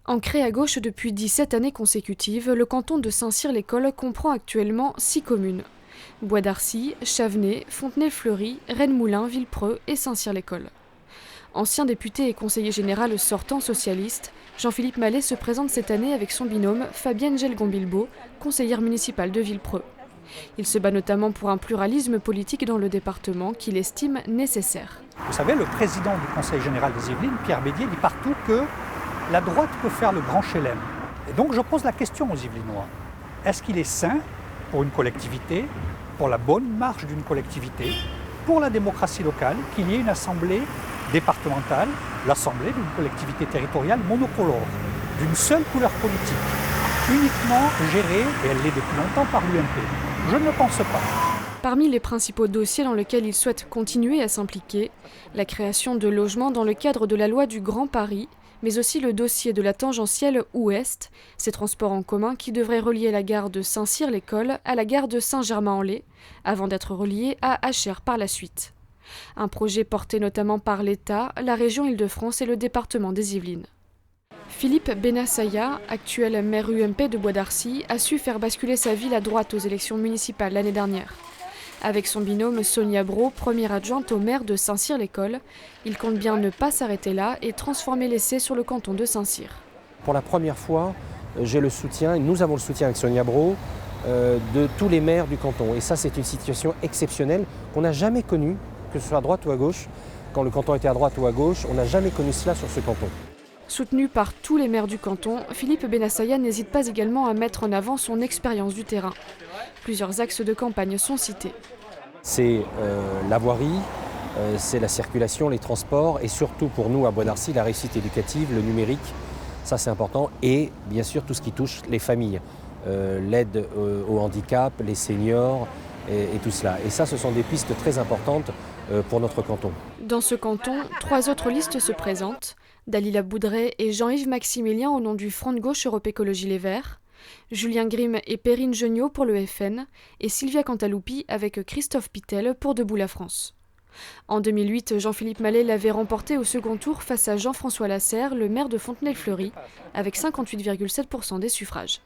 Ancré à gauche depuis 17 années consécutives, le canton de Saint-Cyr-l'École comprend actuellement 6 communes. Bois d'Arcy, Chavenay, Fontenay-Fleury, Rennes-Moulins, Villepreux et Saint-Cyr-l'École. Ancien député et conseiller général sortant socialiste, Jean-Philippe Mallet se présente cette année avec son binôme Fabienne Gelgon-Bilbao, conseillère municipale de Villepreux. Il se bat notamment pour un pluralisme politique dans le département qu'il estime nécessaire. Vous savez, le président du Conseil général des Yvelines, Pierre Bédier, dit partout que la droite peut faire le grand chelem. Et donc je pose la question aux Yvelinois. Est-ce qu'il est sain pour une collectivité, pour la bonne marche d'une collectivité, pour la démocratie locale, qu'il y ait une assemblée départementale, l'assemblée d'une collectivité territoriale monocolore, d'une seule couleur politique, uniquement gérée, et elle l'est depuis longtemps, par l'UMP? Je ne le pense pas. Parmi les principaux dossiers dans lesquels il souhaite continuer à s'impliquer, la création de logements dans le cadre de la loi du Grand Paris, mais aussi le dossier de la tangentielle ouest, ces transports en commun qui devraient relier la gare de Saint-Cyr-l'École à la gare de Saint-Germain-en-Laye, avant d'être reliés à Achères par la suite. Un projet porté notamment par l'État, la région Île-de-France et le département des Yvelines. Philippe Bennassaya, actuel maire UMP de Bois d'Arcy, a su faire basculer sa ville à droite aux élections municipales l'année dernière. Avec son binôme Sonia Brault, première adjointe au maire de Saint-Cyr-l'École, il compte bien ne pas s'arrêter là et transformer l'essai sur le canton de Saint-Cyr. Pour la première fois, j'ai le soutien, et nous avons le soutien avec Sonia Brault, de tous les maires du canton. Et ça, c'est une situation exceptionnelle qu'on n'a jamais connue, que ce soit à droite ou à gauche. Quand le canton était à droite ou à gauche, on n'a jamais connu cela sur ce canton. Soutenu par tous les maires du canton, Philippe Bennassaya n'hésite pas également à mettre en avant son expérience du terrain. Plusieurs axes de campagne sont cités. C'est la voirie, c'est la circulation, les transports et surtout pour nous à Bois d'Arcy, la réussite éducative, le numérique, ça c'est important. Et bien sûr tout ce qui touche les familles, l'aide au handicap, les seniors et tout cela. Et ça, ce sont des pistes très importantes pour notre canton. Dans ce canton, 3 autres listes se présentent. Dalila Boudret et Jean-Yves Maximilien au nom du Front de gauche Europe Écologie Les Verts, Julien Grimm et Perrine Geniot pour le FN et Sylvia Cantaloupi avec Christophe Pitel pour Debout la France. En 2008, Jean-Philippe Mallet l'avait remporté au second tour face à Jean-François Lasserre, le maire de Fontenay-le-Fleury, avec 58,7% des suffrages.